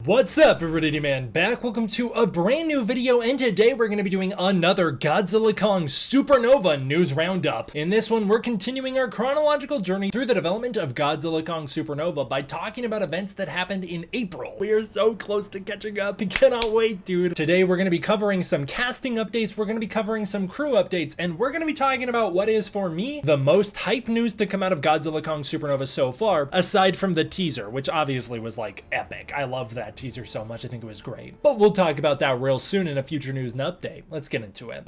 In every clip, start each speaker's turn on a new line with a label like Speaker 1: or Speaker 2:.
Speaker 1: What's up, everybody, man? Back. Welcome to a brand new video, and today we're going to be doing another Godzilla Kong Supernova news roundup. In this one, we're continuing our chronological journey through the development of Godzilla Kong Supernova by talking about events that happened in April. We are so close to catching up. I cannot wait, dude. Today, we're going to be covering some casting updates, we're going to be covering some crew updates, and we're going to be talking about what is, for me, the most hype news to come out of Godzilla Kong Supernova so far, aside from the teaser, which obviously was like epic. I loved that teaser so much. I think it was great. But we'll talk about that real soon in a future news and update. Let's get into it.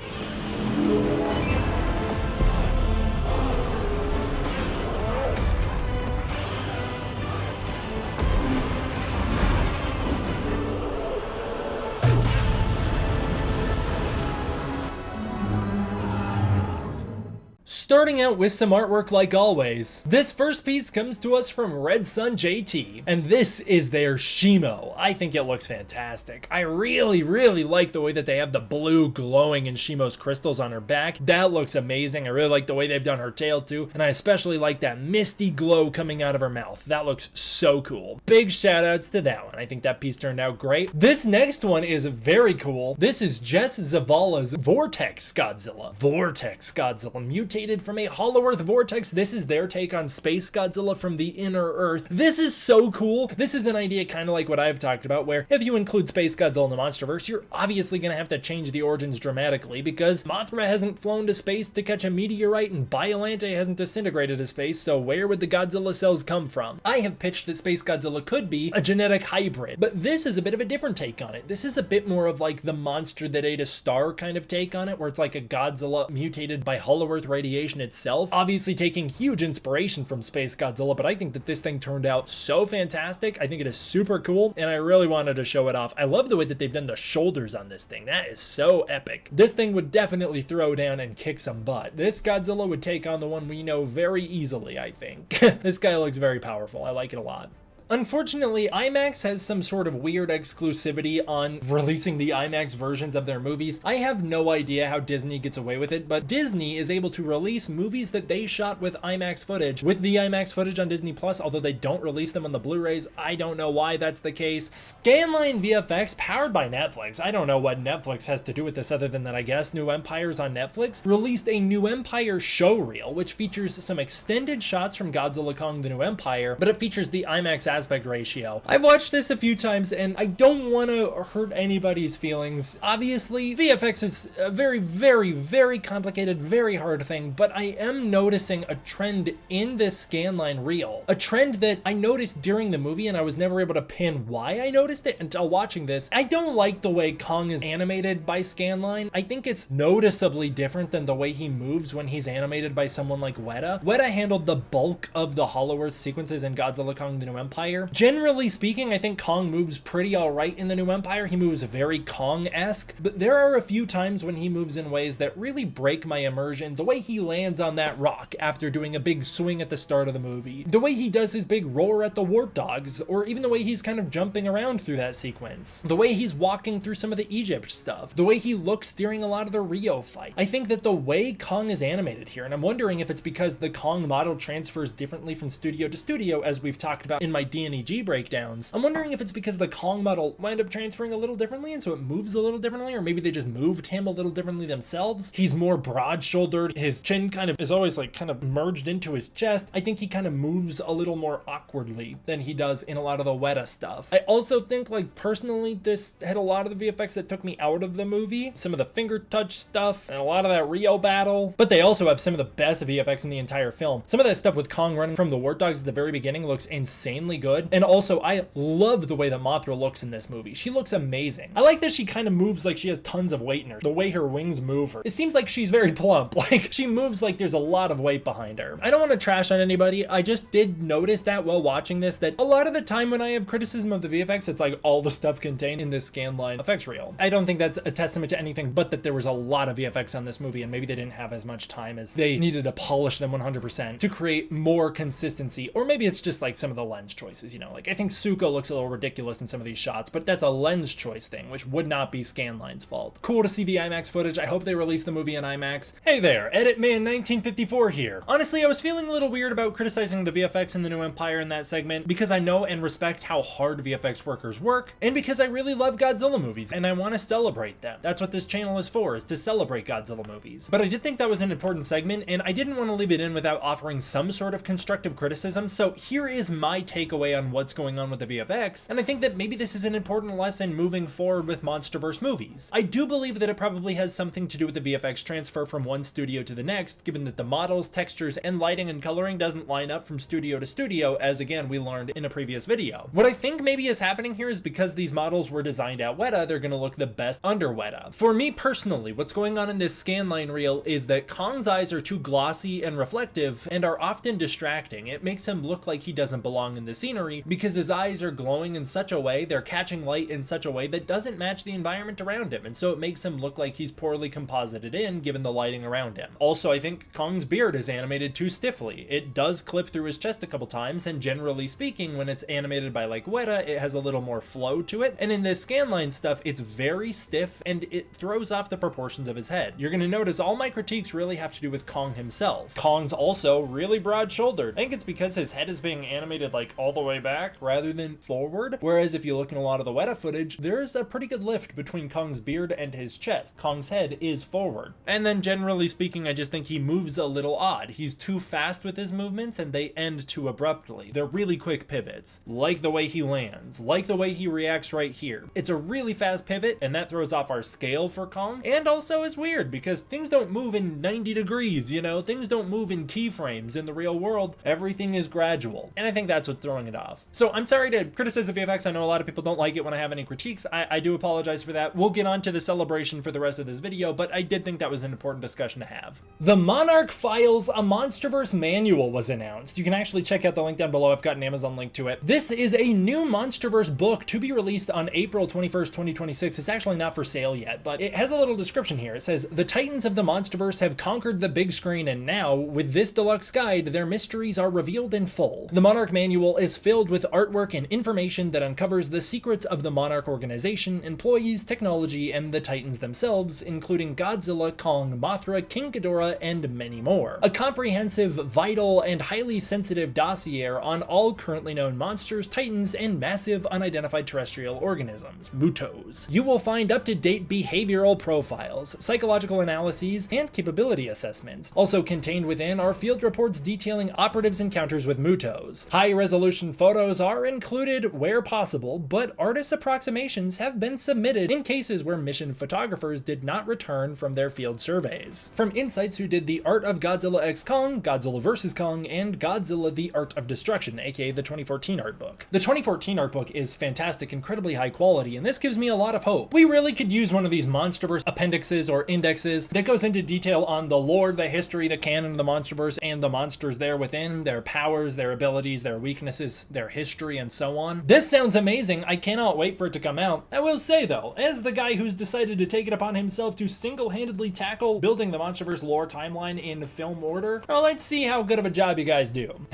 Speaker 1: Starting out with some artwork like always. This first piece comes to us from Red Sun JT, and this is their Shimo. I think it looks fantastic. I really like the way that they have the blue glowing in Shimo's crystals on her back. That looks amazing. I really like the way they've done her tail too, and I especially like that misty glow coming out of her mouth. That looks so cool. Big shout outs to that one. I think that piece turned out great. This next one is very cool. This is Jess Zavala's Vortex Godzilla. Vortex Godzilla, mutated from a Hollow Earth vortex. This is their take on Space Godzilla from the Inner Earth. This is so cool. This is an idea kind of like what I've talked about, where if you include Space Godzilla in the MonsterVerse, you're obviously going to have to change the origins dramatically, because Mothra hasn't flown to space to catch a meteorite and Biollante hasn't disintegrated to space, so where would the Godzilla cells come from? I have pitched that Space Godzilla could be a genetic hybrid, but this is a bit of a different take on it. This is a bit more of like the monster that ate a star kind of take on it, where it's like a Godzilla mutated by Hollow Earth radiation itself, obviously taking huge inspiration from Space Godzilla, but I think that this thing turned out so fantastic. I think it is super cool, and I really wanted to show it off. I love the way that they've done the shoulders on this thing. That is so epic. This thing would definitely throw down and kick some butt. This Godzilla would take on the one we know very easily, I think. This guy looks very powerful. I like it a lot. Unfortunately, IMAX has some sort of weird exclusivity on releasing the IMAX versions of their movies. I have no idea how Disney gets away with it, but Disney is able to release movies that they shot with IMAX footage, with the IMAX footage on Disney Plus, although they don't release them on the Blu-rays. I don't know why that's the case. Scanline VFX, powered by Netflix, I don't know what Netflix has to do with this other than that I guess New Empire's on Netflix, released a New Empire showreel, which features some extended shots from Godzilla Kong: The New Empire, but it features the IMAX aspect ratio. I've watched this a few times and I don't want to hurt anybody's feelings. Obviously, VFX is a very complicated, very hard thing, but I am noticing a trend in this scanline reel. A trend that I noticed during the movie and I was never able to pin why I noticed it until watching this. I don't like the way Kong is animated by scanline. I think it's noticeably different than the way he moves when he's animated by someone like Weta. Weta handled the bulk of the Hollow Earth sequences in Godzilla Kong: The New Empire. Generally speaking, I think Kong moves pretty alright in the New Empire. He moves very Kong-esque, but there are a few times when he moves in ways that really break my immersion. The way he lands on that rock after doing a big swing at the start of the movie, the way he does his big roar at the warp dogs, or even the way he's kind of jumping around through that sequence, the way he's walking through some of the Egypt stuff, the way he looks during a lot of the Rio fight. I think that the way Kong is animated here, and I'm wondering if it's because the Kong model transfers differently from studio to studio, as we've talked about in my DNEG breakdowns. I'm wondering if it's because the Kong model wound up transferring a little differently and so it moves a little differently, or maybe they just moved him a little differently themselves. He's more broad-shouldered. His chin kind of is always like kind of merged into his chest. I think he kind of moves a little more awkwardly than he does in a lot of the Weta stuff. I also think, like, personally, this had a lot of the VFX that took me out of the movie. Some of the finger touch stuff and a lot of that Rio battle, but they also have some of the best VFX in the entire film. Some of that stuff with Kong running from the warp dogs at the very beginning looks insanely good, and also I love the way that Mothra looks in this movie. She looks amazing. I like that she kind of moves like she has tons of weight in her. The way her wings move her, it seems like she's very plump. Like, she moves like there's a lot of weight behind her. I don't want to trash on anybody. I just did notice that while watching this, that a lot of the time when I have criticism of the VFX, it's like all the stuff contained in this scanline effects reel. I don't think that's a testament to anything but that there was a lot of VFX on this movie and maybe they didn't have as much time as they needed to polish them 100% to create more consistency, or maybe it's just like some of the lens choices. choices, you know, like I think Suko looks a little ridiculous in some of these shots, but that's a lens choice thing, which would not be Scanline's fault. Cool to see the IMAX footage. I hope they release the movie in IMAX. Hey there, Edit Man 1954 here. Honestly, I was feeling a little weird about criticizing the VFX in the New Empire in that segment because I know and respect how hard VFX workers work, and because I really love Godzilla movies and I want to celebrate them. That's what this channel is for, is to celebrate Godzilla movies. But I did think that was an important segment, and I didn't want to leave it in without offering some sort of constructive criticism, so here is my takeaway on what's going on with the VFX, and I think that maybe this is an important lesson moving forward with MonsterVerse movies. I do believe that it probably has something to do with the VFX transfer from one studio to the next, given that the models, textures, and lighting and coloring doesn't line up from studio to studio, as again we learned in a previous video. What I think maybe is happening here is because these models were designed at Weta, they're going to look the best under Weta. For me personally, what's going on in this scanline reel is that Kong's eyes are too glossy and reflective and are often distracting. It makes him look like he doesn't belong in the scenery because his eyes are glowing in such a way, they're catching light in such a way that doesn't match the environment around him, and so it makes him look like he's poorly composited in given the lighting around him. Also, I think Kong's beard is animated too stiffly. It does clip through his chest a couple times, and generally speaking, when it's animated by like Weta, it has a little more flow to it, and in this scanline stuff, it's very stiff and it throws off the proportions of his head. You're gonna notice all my critiques really have to do with Kong himself. Kong's also really broad-shouldered. I think it's because his head is being animated like all the way back rather than forward, whereas if you look in a lot of the Weta footage, there's a pretty good lift between Kong's beard and his chest. Kong's head is forward. And then generally speaking, I just think he moves a little odd. He's too fast with his movements and they end too abruptly. They're really quick pivots, like the way he lands, like the way he reacts right here. It's a really fast pivot and that throws off our scale for Kong, and also is weird because things don't move in 90 degrees, you know? Things don't move in keyframes in the real world. Everything is gradual, and I think that's what's throwing it off. So I'm sorry to criticize the VFX. I know a lot of people don't like it when I have any critiques. I do apologize for that. We'll get on to the celebration for the rest of this video, but I did think that was an important discussion to have. The Monarch Files, a MonsterVerse manual, was announced. You can actually check out the link down below. I've got an Amazon link to it. This is a new MonsterVerse book to be released on April 21st, 2026. It's actually not for sale yet, but it has a little description here. It says, "The Titans of the MonsterVerse have conquered the big screen, and now, with this deluxe guide, their mysteries are revealed in full. The Monarch Manual is filled with artwork and information that uncovers the secrets of the Monarch organization, employees, technology, and the Titans themselves, including Godzilla, Kong, Mothra, King Ghidorah, and many more. A comprehensive, vital, and highly sensitive dossier on all currently known monsters, Titans, and massive unidentified terrestrial organisms, MUTOs. You will find up-to-date behavioral profiles, psychological analyses, and capability assessments. Also contained within are field reports detailing operatives' encounters with MUTOs. High-resolution photos are included where possible, but artist approximations have been submitted in cases where mission photographers did not return from their field surveys. From Insights, who did the art of Godzilla X Kong, Godzilla vs. Kong, and Godzilla the Art of Destruction, aka the 2014 art book. The 2014 art book is fantastic, incredibly high quality, and this gives me a lot of hope. We really could use one of these MonsterVerse appendixes or indexes that goes into detail on the lore, the history, the canon of the MonsterVerse, and the monsters there within, their powers, their abilities, their weaknesses, their history, and so on. This sounds amazing. I cannot wait for it to come out. I will say though, as the guy who's decided to take it upon himself to single-handedly tackle building the MonsterVerse lore timeline in film order, well, let's see how good of a job you guys do.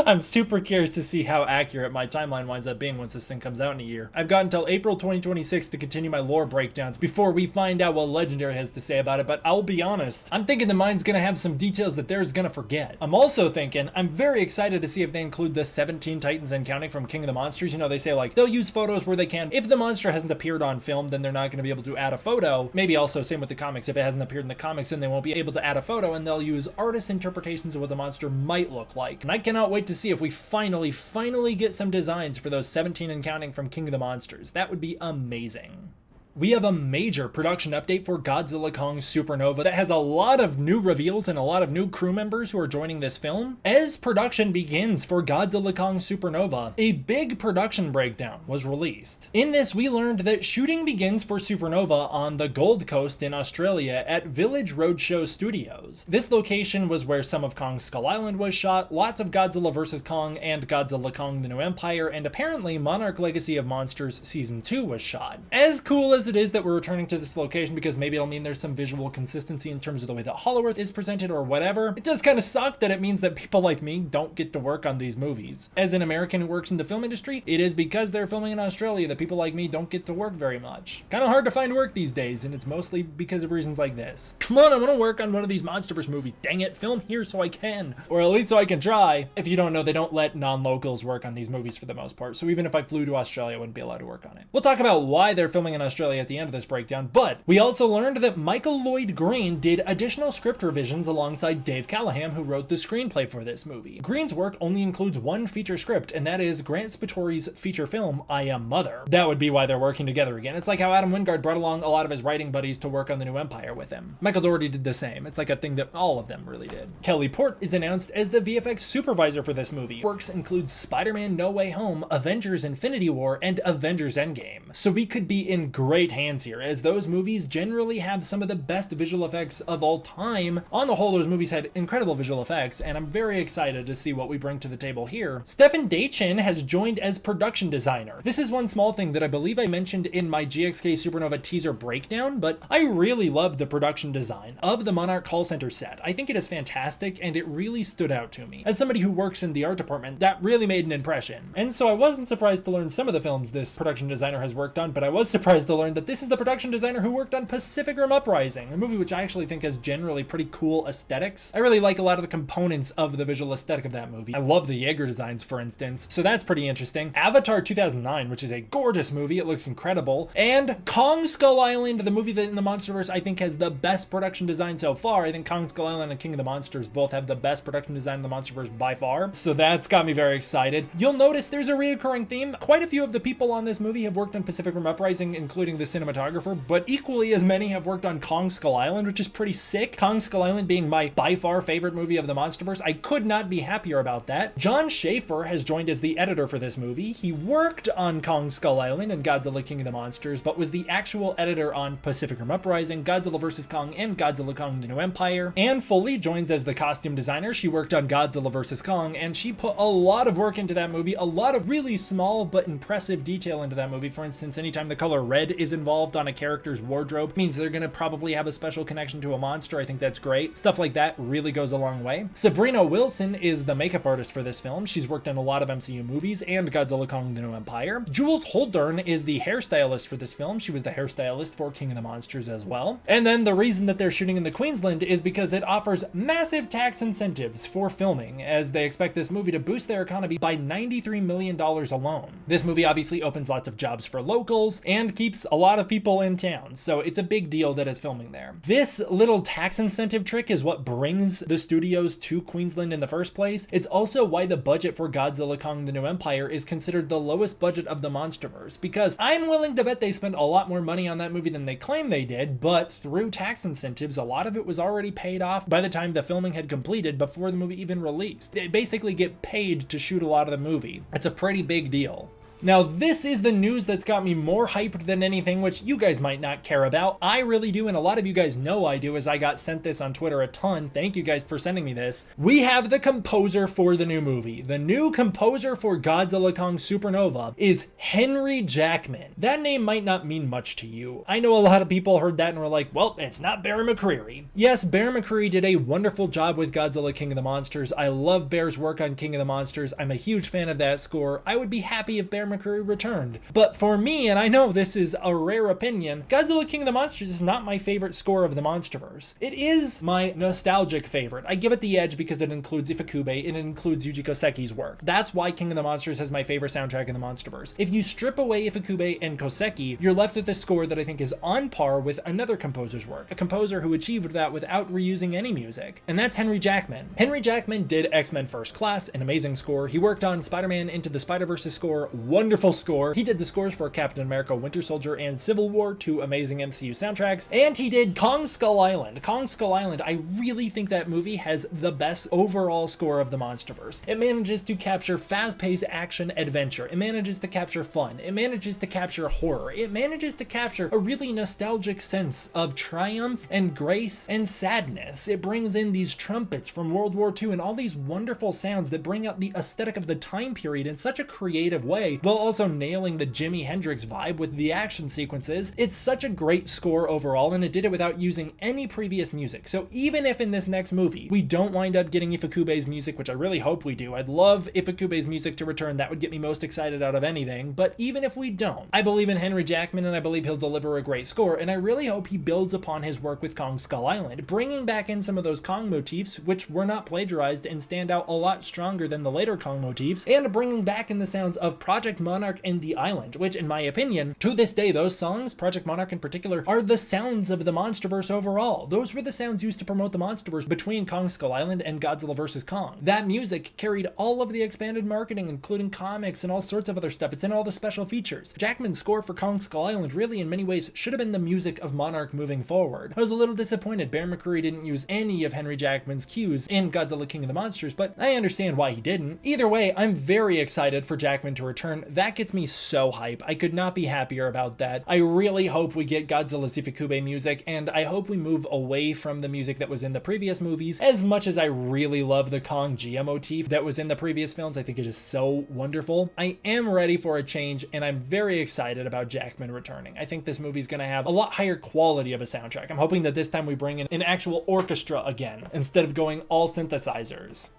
Speaker 1: I'm super curious to see how accurate my timeline winds up being once this thing comes out in a year. I've got until April 2026 to continue my lore breakdowns before we find out what Legendary has to say about it, but I'll be honest, I'm thinking the mind's gonna have some details that there's gonna forget. I'm also thinking, I'm very excited to see if they include the 17 Titans and counting from King of the Monsters. You know, they say like, they'll use photos where they can. If the monster hasn't appeared on film, then they're not gonna be able to add a photo. Maybe also same with the comics. If it hasn't appeared in the comics, then they won't be able to add a photo, and they'll use artist interpretations of what the monster might look like. And I cannot wait to see if we finally get some designs for those 17 and counting from King of the Monsters. That would be amazing. We have a major production update for Godzilla Kong Supernova that has a lot of new reveals and a lot of new crew members who are joining this film. As production begins for Godzilla Kong Supernova, a big production breakdown was released. In this, we learned that shooting begins for Supernova on the Gold Coast in Australia at Village Roadshow Studios. This location was where some of Kong's Skull Island was shot, lots of Godzilla vs. Kong and Godzilla Kong the New Empire, and apparently Monarch Legacy of Monsters Season 2 was shot. As cool as as it is that we're returning to this location because maybe it'll mean there's some visual consistency in terms of the way that Hollow Earth is presented or whatever, it does kind of suck that it means that people like me don't get to work on these movies. As an American who works in the film industry, it is because they're filming in Australia that people like me don't get to work very much. Kind of hard to find work these days, and it's mostly because of reasons like this. Come on, I want to work on one of these MonsterVerse movies. Dang it, film here so I can. Or at least so I can try. If you don't know, they don't let non-locals work on these movies for the most part, so even if I flew to Australia, I wouldn't be allowed to work on it. We'll talk about why they're filming in Australia at the end of this breakdown, but we also learned that Michael Lloyd Green did additional script revisions alongside Dave Callahan, who wrote the screenplay for this movie. Green's work only includes one feature script, and that is Grant Spatori's feature film, I Am Mother. That would be why they're working together again. It's like how Adam Wingard brought along a lot of his writing buddies to work on The New Empire with him. Michael Dougherty did the same. It's like a thing that all of them really did. Kelly Port is announced as the VFX supervisor for this movie. Works includes Spider-Man No Way Home, Avengers Infinity War, and Avengers Endgame. So we could be in great hands here, as those movies generally have some of the best visual effects of all time. On the whole, those movies had incredible visual effects, and I'm very excited to see what we bring to the table here. Stefan Dachin has joined as production designer. This is one small thing that I believe I mentioned in my GXK Supernova teaser breakdown, but I really love the production design of the Monarch call center set. I think it is fantastic, and it really stood out to me. As somebody who works in the art department, that really made an impression. And so I wasn't surprised to learn some of the films this production designer has worked on, but I was surprised to learn that this is the production designer who worked on Pacific Rim Uprising, a movie which I actually think has generally pretty cool aesthetics. I really like a lot of the components of the visual aesthetic of that movie. I love the Jaeger designs, for instance, so that's pretty interesting. Avatar 2009, which is a gorgeous movie. It looks incredible. And Kong Skull Island, the movie that in the MonsterVerse I think has the best production design so far. I think Kong Skull Island and King of the Monsters both have the best production design in the MonsterVerse by far, so that's got me very excited. You'll notice there's a reoccurring theme. Quite a few of the people on this movie have worked on Pacific Rim Uprising, including the cinematographer, but equally as many have worked on Kong Skull Island, which is pretty sick. Kong Skull Island being my by far favorite movie of the MonsterVerse. I could not be happier about that. John Schaefer has joined as the editor for this movie. He worked on Kong Skull Island and Godzilla King of the Monsters, but was the actual editor on Pacific Rim Uprising, Godzilla vs. Kong, and Godzilla Kong: The New Empire. Anne Foley joins as the costume designer. She worked on Godzilla vs. Kong, and she put a lot of work into that movie, a lot of really small but impressive detail into that movie. For instance, anytime the color red is involved on a character's wardrobe, means they're gonna probably have a special connection to a monster. I think that's great. Stuff like that really goes a long way. Sabrina Wilson is the makeup artist for this film. She's worked on a lot of MCU movies and Godzilla Kong: The New Empire. Jules Holdern is the hairstylist for this film. She was the hairstylist for King of the Monsters as well. And then the reason that they're shooting in the Queensland is because it offers massive tax incentives for filming, as they expect this movie to boost their economy by $93 million alone. This movie obviously opens lots of jobs for locals and keeps a lot of people in town, so it's a big deal that it's filming there. This little tax incentive trick is what brings the studios to Queensland in the first place. It's also why the budget for Godzilla Kong: The New Empire is considered the lowest budget of the MonsterVerse, because I'm willing to bet they spent a lot more money on that movie than they claim they did, but through tax incentives, a lot of it was already paid off by the time the filming had completed before the movie even released. They basically get paid to shoot a lot of the movie. It's a pretty big deal. Now, this is the news that's got me more hyped than anything, which you guys might not care about. I really do, and a lot of you guys know I do, as I got sent this on Twitter a ton. Thank you guys for sending me this. We have the composer for the new movie. The new composer for Godzilla Kong Supernova is Henry Jackman. That name might not mean much to you. I know a lot of people heard that and were like, well, it's not Bear McCreary. Yes, Bear McCreary did a wonderful job with Godzilla King of the Monsters. I love Bear's work on King of the Monsters. I'm a huge fan of that score. I would be happy if Bear McCreary returned. But for me, and I know this is a rare opinion, Godzilla King of the Monsters is not my favorite score of the MonsterVerse. It is my nostalgic favorite. I give it the edge because it includes Ifukube and it includes Yuji Koseki's work. That's why King of the Monsters has my favorite soundtrack in the MonsterVerse. If you strip away Ifukube and Koseki, you're left with a score that I think is on par with another composer's work, a composer who achieved that without reusing any music, and that's Henry Jackman. Henry Jackman did X-Men First Class, an amazing score. He worked on Spider-Man Into the Spider-Verse's score, wonderful score. He did the scores for Captain America, Winter Soldier, and Civil War, two amazing MCU soundtracks, and he did Kong Skull Island. Kong Skull Island, I really think that movie has the best overall score of the MonsterVerse. It manages to capture fast-paced action adventure. It manages to capture fun. It manages to capture horror. It manages to capture a really nostalgic sense of triumph and grace and sadness. It brings in these trumpets from World War II and all these wonderful sounds that bring out the aesthetic of the time period in such a creative way, while also nailing the Jimi Hendrix vibe with the action sequences. It's such a great score overall, and it did it without using any previous music. So even if in this next movie we don't wind up getting Ifukube's music, which I really hope we do, I'd love Ifukube's music to return. That would get me most excited out of anything. But even if we don't, I believe in Henry Jackman, and I believe he'll deliver a great score, and I really hope he builds upon his work with Kong Skull Island, bringing back in some of those Kong motifs which were not plagiarized and stand out a lot stronger than the later Kong motifs, and bringing back in the sounds of Project Monarch and The Island, which in my opinion, to this day, those songs, Project Monarch in particular, are the sounds of the MonsterVerse overall. Those were the sounds used to promote the MonsterVerse between Kong Skull Island and Godzilla vs. Kong. That music carried all of the expanded marketing, including comics and all sorts of other stuff. It's in all the special features. Jackman's score for Kong Skull Island really in many ways should have been the music of Monarch moving forward. I was a little disappointed Bear McCreary didn't use any of Henry Jackman's cues in Godzilla King of the Monsters, but I understand why he didn't. Either way, I'm very excited for Jackman to return. That gets me so hype. I could not be happier about that. I really hope we get Godzilla's Ifukube music, and I hope we move away from the music that was in the previous movies. As much as I really love the Kong Gia motif that was in the previous films, I think it is so wonderful. I am ready for a change, and I'm very excited about Jackman returning. I think this movie's gonna have a lot higher quality of a soundtrack. I'm hoping that this time we bring in an actual orchestra again, instead of going all synthesizers.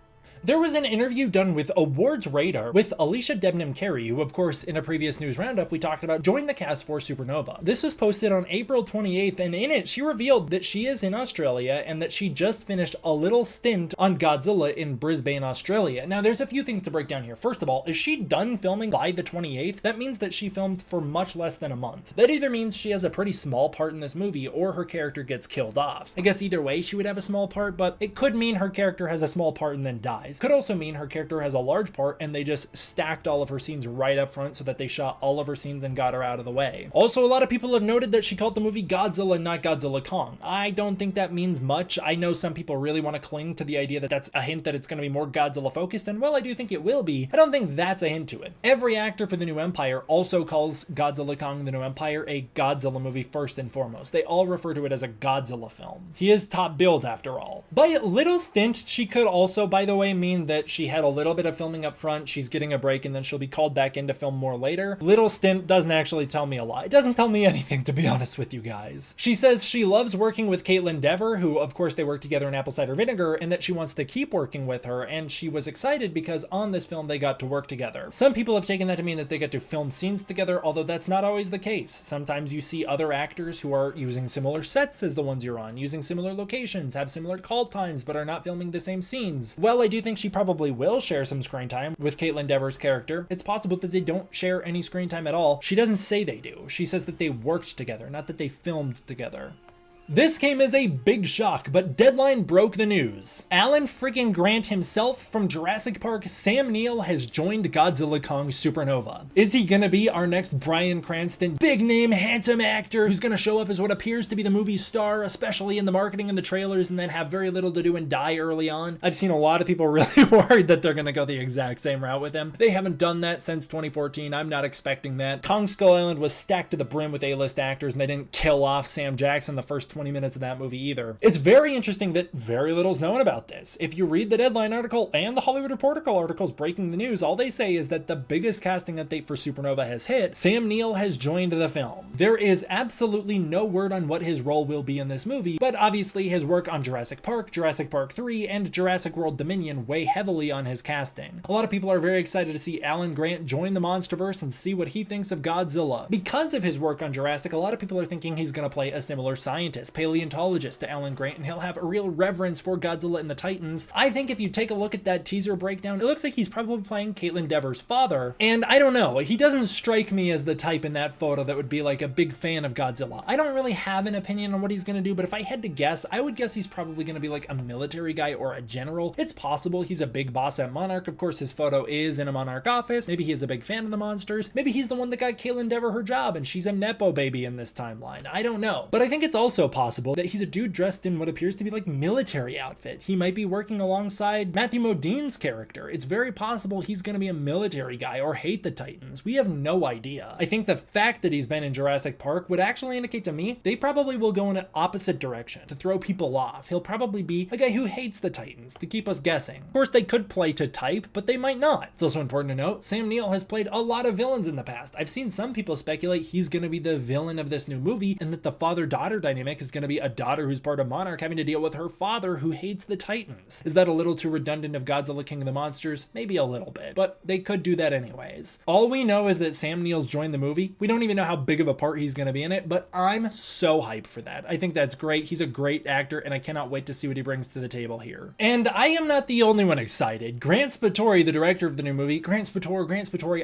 Speaker 1: There was an interview done with Awards Radar with Alycia Debnam-Carey, who of course in a previous news roundup we talked about joined the cast for Supernova. This was posted on April 28th, and in it she revealed that she is in Australia and that she just finished a little stint on Godzilla in Brisbane, Australia. Now there's a few things to break down here. First of all, is she done filming by the 28th? That means that she filmed for much less than a month. That either means she has a pretty small part in this movie or her character gets killed off. I guess either way she would have a small part, but it could mean her character has a small part and then dies. Could also mean her character has a large part and they just stacked all of her scenes right up front so that they shot all of her scenes and got her out of the way. Also, a lot of people have noted that she called the movie Godzilla, not Godzilla Kong. I don't think that means much. I know some people really want to cling to the idea that that's a hint that it's going to be more Godzilla focused, and well, I do think it will be. I don't think that's a hint to it. Every actor for the New Empire also calls Godzilla Kong the New Empire a Godzilla movie first and foremost. They all refer to it as a Godzilla film. He is top billed after all. By a little stint, she could also, by the way, mean that she had a little bit of filming up front, she's getting a break, and then she'll be called back in to film more later. Little stint doesn't actually tell me a lot. It doesn't tell me anything, to be honest with you guys. She says she loves working with Caitlin Dever, who of course they work together in Apple Cider Vinegar, and that she wants to keep working with her, and she was excited because on this film they got to work together. Some people have taken that to mean that they get to film scenes together, although that's not always the case. Sometimes you see other actors who are using similar sets as the ones you're on, using similar locations, have similar call times, but are not filming the same scenes. Well, I do think she probably will share some screen time with Caitlin Dever's character. It's possible that they don't share any screen time at all. She doesn't say they do. She says that they worked together, not that they filmed together. This came as a big shock, but Deadline broke the news. Alan freaking Grant himself from Jurassic Park, Sam Neill, has joined Godzilla Kong Supernova. Is he gonna be our next Bryan Cranston, big name, handsome actor who's gonna show up as what appears to be the movie's star, especially in the marketing and the trailers, and then have very little to do and die early on? I've seen a lot of people really worried that they're gonna go the exact same route with him. They haven't done that since 2014. I'm not expecting that. Kong Skull Island was stacked to the brim with A-list actors, and they didn't kill off Sam Jackson the first 20 minutes of that movie either. It's very interesting that very little's known about this. If you read the Deadline article and the Hollywood Reporter articles breaking the news, all they say is that the biggest casting update for Supernova has hit. Sam Neill has joined the film. There is absolutely no word on what his role will be in this movie, but obviously his work on Jurassic Park 3, and Jurassic World Dominion weigh heavily on his casting. A lot of people are very excited to see Alan Grant join the MonsterVerse and see what he thinks of Godzilla. Because of his work on Jurassic, a lot of people are thinking he's going to play a similar scientist, paleontologist to Alan Grant, and he'll have a real reverence for Godzilla and the Titans. I think if you take a look at that teaser breakdown, it looks like he's probably playing Caitlin Dever's father, and I don't know, he doesn't strike me as the type in that photo that would be like a big fan of Godzilla. I don't really have an opinion on what he's gonna do, but if I had to guess, I would guess he's probably gonna be like a military guy or a general. It's possible he's a big boss at Monarch. Of course, his photo is in a Monarch office. Maybe he's a big fan of the monsters. Maybe he's the one that got Caitlin Dever her job and she's a Nepo baby in this timeline. I don't know. But I think it's also possible that he's a dude dressed in what appears to be like military outfit. He might be working alongside Matthew Modine's character. It's very possible he's going to be a military guy or hate the Titans. We have no idea. I think the fact that he's been in Jurassic Park would actually indicate to me they probably will go in an opposite direction to throw people off. He'll probably be a guy who hates the Titans to keep us guessing. Of course, they could play to type, but they might not. It's also important to note, Sam Neill has played a lot of villains in the past. I've seen some people speculate he's going to be the villain of this new movie and that the father-daughter dynamic is going to be a daughter who's part of Monarch having to deal with her father who hates the Titans. Is that a little too redundant of Godzilla King of the Monsters? Maybe a little bit, but they could do that anyways. All we know is that Sam Neill's joined the movie. We don't even know how big of a part he's going to be in it, but I'm so hyped for that. I think that's great. He's a great actor and I cannot wait to see what he brings to the table here. And I am not the only one excited. Grant Spatore, the director of the new movie, Grant Spatore,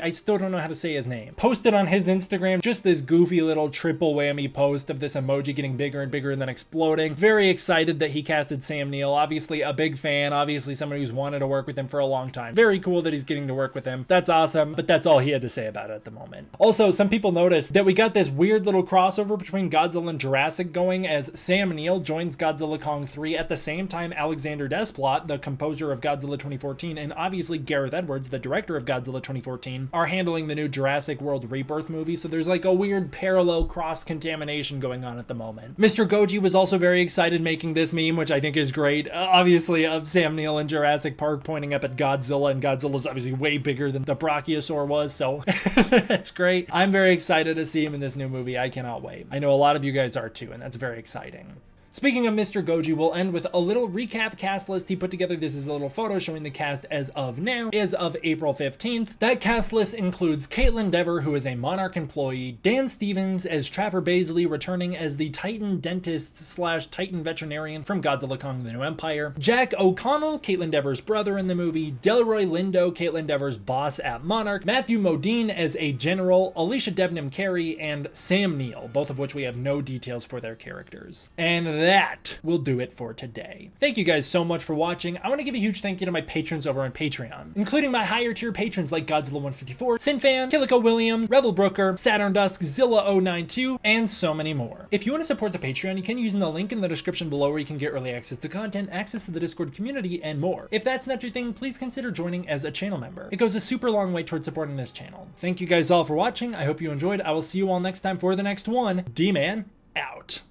Speaker 1: I still don't know how to say his name, posted on his Instagram just this goofy little triple whammy post of this emoji getting bigger and bigger and then exploding. Very excited that he casted Sam Neill. Obviously a big fan, obviously somebody who's wanted to work with him for a long time. Very cool that he's getting to work with him. That's awesome, but that's all he had to say about it at the moment. Also, some people noticed that we got this weird little crossover between Godzilla and Jurassic going as Sam Neill joins Godzilla Kong 3 at the same time Alexander Desplat, the composer of Godzilla 2014, and obviously Gareth Edwards, the director of Godzilla 2014, are handling the new Jurassic World Rebirth movie, so there's like a weird parallel cross-contamination going on at the moment. Mr. Goji was also very excited making this meme, which I think is great, obviously of Sam Neill in Jurassic Park pointing up at Godzilla, and Godzilla's obviously way bigger than the Brachiosaur was, so that's great. I'm very excited to see him in this new movie. I cannot wait. I know a lot of you guys are too, and that's very exciting. Speaking of Mr. Goji, we'll end with a little recap cast list he put together. This is a little photo showing the cast as of now, as of April 15th. That cast list includes Caitlin Dever, who is a Monarch employee, Dan Stevens as Trapper Baisley, returning as the Titan dentist / Titan veterinarian from Godzilla Kong the New Empire, Jack O'Connell, Caitlin Dever's brother in the movie, Delroy Lindo, Caitlin Dever's boss at Monarch, Matthew Modine as a general, Alycia Debnam-Carey, and Sam Neill, both of which we have no details for their characters. And that will do it for today. Thank you guys so much for watching. I want to give a huge thank you to my patrons over on Patreon, including my higher tier patrons like Godzilla 154, Sinfan, Killico Williams, Revel Brooker, Saturn Dusk, Zilla092, and so many more. If you want to support the Patreon, you can use the link in the description below where you can get early access to content, access to the Discord community, and more. If that's not your thing, please consider joining as a channel member. It goes a super long way towards supporting this channel. Thank you guys all for watching. I hope you enjoyed. I will see you all next time for the next one. D-Man, out.